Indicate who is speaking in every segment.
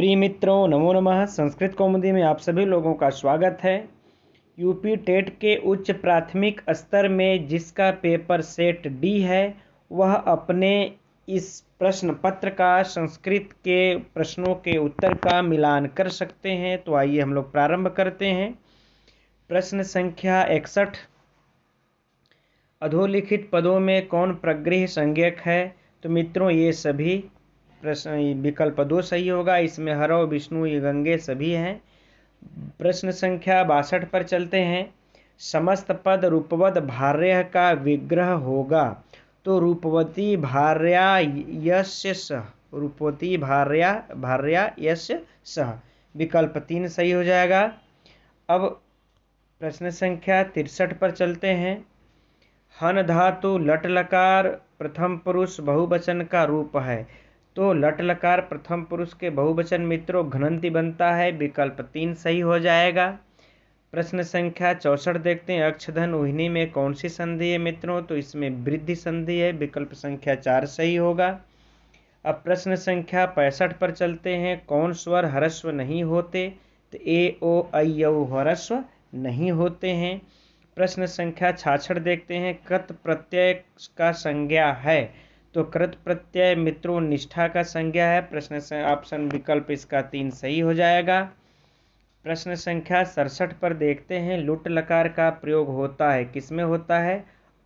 Speaker 1: प्रिय मित्रों, नमो नमः। संस्कृत कौमुदी में आप सभी लोगों का स्वागत है। यूपी टेट के उच्च प्राथमिक स्तर में जिसका पेपर सेट डी है, वह अपने इस प्रश्न पत्र का संस्कृत के प्रश्नों के उत्तर का मिलान कर सकते हैं। तो आइए हम लोग प्रारंभ करते हैं। प्रश्न संख्या 61, अधोलिखित पदों में कौन प्रगृह्य संज्ञक है? तो मित्रों, ये सभी प्रश्न विकल्प 2 सही होगा। इसमें हरव, विष्णु, ये गंगे सभी हैं। प्रश्न संख्या 62 पर चलते हैं। समस्त पद रूपवद भार्य का विग्रह होगा तो रूपवती भार्या यस्य सह, रूपवती भार्या यस्य सह, विकल्प 3 सही हो जाएगा। अब प्रश्न संख्या 63 पर चलते हैं। हन धातु लट लकार प्रथम पुरुष बहुवचन का रूप है तो लट लकार प्रथम पुरुष के बहुवचन मित्रों घ्नन्ति बनता है, विकल्प 3 सही हो जाएगा। प्रश्न संख्या 64 देखते हैं। अक्षधन उहिनी में कौन सी संधि है मित्रों? तो इसमें वृद्धि संधि है, विकल्प संख्या 4 सही होगा। अब प्रश्न संख्या 65 पर चलते हैं। कौन स्वर ह्रस्व नहीं होते? तो ए ओ ऐ औ ह्रस्व नहीं होते हैं। प्रश्न संख्या 66 देखते हैं। कृत प्रत्यय का संज्ञा है तो कृत प्रत्यय मित्रों निष्ठा का संज्ञा है, प्रश्न से ऑप्शन विकल्प इसका 3 सही हो जाएगा। प्रश्न संख्या 67 पर देखते हैं। लुट लकार का प्रयोग होता है, किसमें होता है?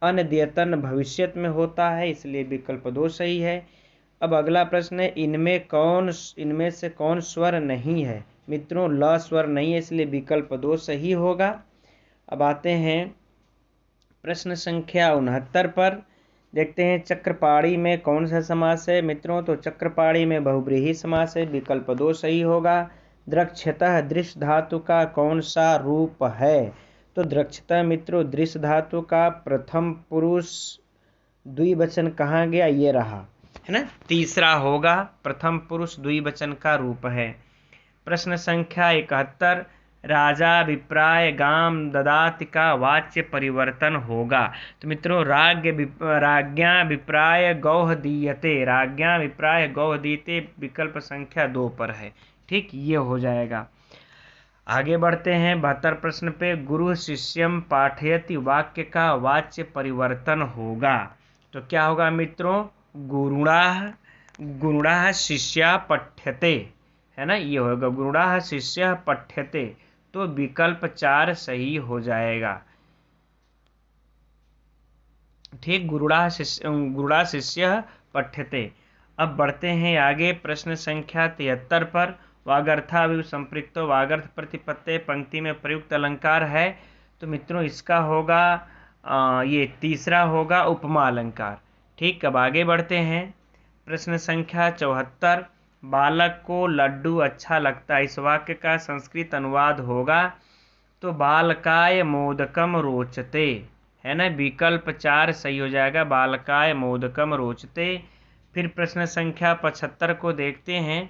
Speaker 1: अनद्यतन भविष्यत में होता है, इसलिए विकल्प 2 सही है। अब अगला प्रश्न है। इनमें से कौन स्वर नहीं है? मित्रों ल स्वर नहीं है, इसलिए विकल्प 2 सही होगा। अब आते हैं प्रश्न संख्या 69 पर देखते हैं। चक्रपाणी में कौन सा समास है मित्रों? तो चक्रपाणी में बहुव्रीहि समास है, विकल्प 2 सही होगा। द्रक्षतः दृश्य धातु का कौन सा रूप है? तो द्रक्षतः मित्रों दृश्य धातु का प्रथम पुरुष द्विवचन कहाँ गया? ये रहा है ना, तीसरा होगा। प्रथम पुरुष द्विवचन का रूप है। प्रश्न संख्या 71, राजाभिप्राय गाम ददाति का वाच्य परिवर्तन होगा तो मित्रों राज्ञाभिप्राय गौह दीयते, राज्ञाभिप्राय गौह दीयते, विकल्प संख्या 2 पर है। ठीक, ये हो जाएगा। आगे बढ़ते हैं 72 प्रश्न पे। गुरु शिष्यम पाठयति वाक्य का वाच्य परिवर्तन होगा तो क्या होगा मित्रों? गुरुणा शिष्या पठ्यते, है ना, ये होगा गुरुणा शिष्य पठ्यते, तो विकल्प 4 सही हो जाएगा। ठीक, गुरुणा शिष्य पठ्यते। अब बढ़ते हैं आगे प्रश्न संख्या 73 पर। वागर्थाविव संपृक्तो वागर्थ प्रतिपत्ति पंक्ति में प्रयुक्त अलंकार है तो मित्रों इसका होगा ये तीसरा होगा उपमा अलंकार। ठीक, अब आगे बढ़ते हैं। प्रश्न संख्या 74, बालक को लड्डू अच्छा लगता है, इस वाक्य का संस्कृत अनुवाद होगा तो बालकाय मोदकम रोचते, है ना, विकल्प 4 सही हो जाएगा। बालकाय मोदकम रोचते। फिर प्रश्न संख्या 75 को देखते हैं।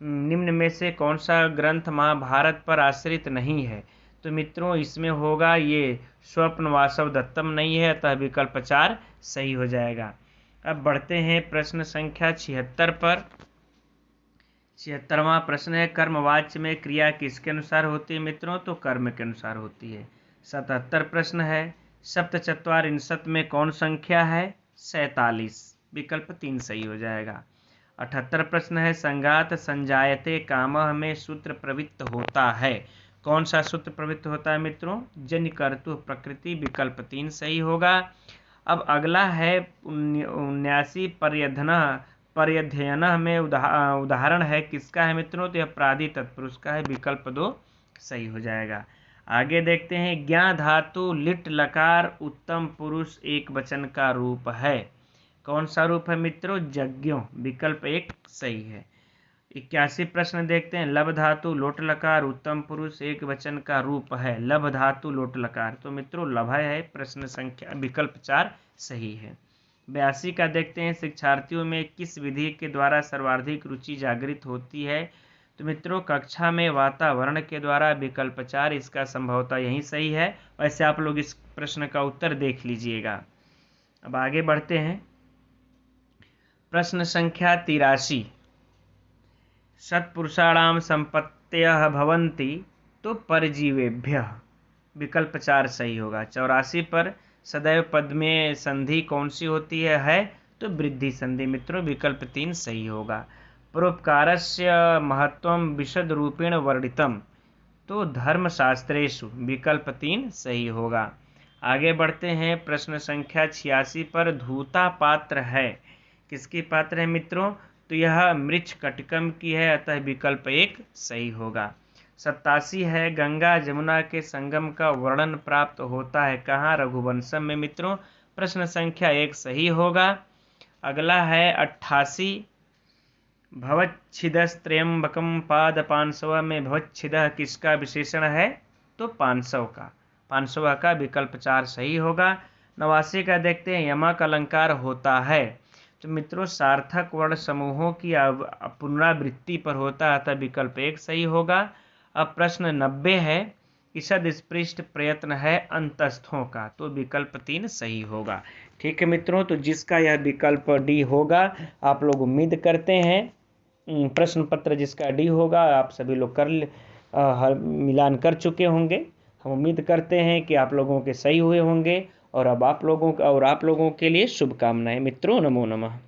Speaker 1: निम्न में से कौन सा ग्रंथ महाभारत पर आश्रित नहीं है? तो मित्रों इसमें होगा ये स्वप्न वासव दत्तम नहीं है, अतः विकल्प 4 सही हो जाएगा। अब बढ़ते हैं प्रश्न संख्या 76 पर। 76वां प्रश्न है। कर्मवाच्य में क्रिया किसके अनुसार होती है मित्रों? तो कर्म के अनुसार होती है। 77 प्रश्न है। सप्तचत्वारिंशत में कौन संख्या है? 47, विकल्प 3 सही हो जाएगा। 78 प्रश्न है। संगात संजायते कामः में सूत्र प्रवृत्त होता है, कौन सा सूत्र प्रवृत्त होता है मित्रों? जन्य कर्तु प्रकृति, विकल्प 3 सही होगा। अब अगला है 79 पर्यध्ययन में उदाहरण है, किसका है मित्रों? तो यह प्रादि तत्पुरुष का है, विकल्प 2 सही हो जाएगा। आगे देखते हैं। ज्ञा धातु लिट लकार उत्तम पुरुष एक वचन का रूप है, कौन सा रूप है मित्रों? यज्ञों, विकल्प 1 सही है। 81 प्रश्न देखते हैं। लब धातु लोट लकार उत्तम पुरुष एक वचन का रूप है, लब धातु लोट लकार, तो मित्रों लभय है, प्रश्न संख्या विकल्प 4 सही है। 82 का देखते हैं। शिक्षार्थियों में किस विधि के द्वारा सर्वाधिक रुचि जागृत होती है? तो मित्रों कक्षा में वातावरण के द्वारा, विकल्प 4 इसका संभवतः यही सही है। वैसे आप लोग इस प्रश्न का उत्तर देख लीजिएगा। अब आगे बढ़ते हैं। प्रश्न संख्या 83, सत्पुरुषाणाम संपत्तयः भवन्ति तो परजीवेभ्यः, विकल्प 4 सही होगा। 84 पर सदैव पद में संधि कौन सी होती है तो वृद्धि संधि मित्रों, विकल्प 3 सही होगा। परोपकारस्य महत्वम विशद रूपेण वर्णितम तो धर्मशास्त्रेषु, विकल्प 3 सही होगा। आगे बढ़ते हैं, प्रश्न संख्या 86 पर धूता पात्र है, किसकी पात्र है मित्रों तो यह मृच्छकटिकम की है, अतः विकल्प 1 सही होगा। 87 है, गंगा जमुना के संगम का वर्णन प्राप्त होता है कहाँ, रघुवंशम में मित्रों, प्रश्न संख्या 1 सही होगा। अगला है 88, भवच्छिदस्त्र्यंबकम पाद पांसव में भवच्छिदः किसका विशेषण है तो पांसव का, पांसव का विकल्प 4 सही होगा। 89 का देखते हैं, यमक अलंकार होता है तो मित्रों सार्थक वर्ण समूहों की पुनरावृत्ति पर होता है, अतः विकल्प 1 सही होगा। अब प्रश्न 90 है, ईषद स्पृष्ट प्रयत्न है अंतस्थों का तो विकल्प 3 सही होगा। ठीक है मित्रों, तो जिसका यह विकल्प डी होगा, आप लोग उम्मीद करते हैं प्रश्न पत्र जिसका डी होगा आप सभी लोग मिलान कर चुके होंगे। हम उम्मीद करते हैं कि आप लोगों के सही हुए होंगे और अब आप लोगों के लिए शुभकामनाएं मित्रों। नमो नमः।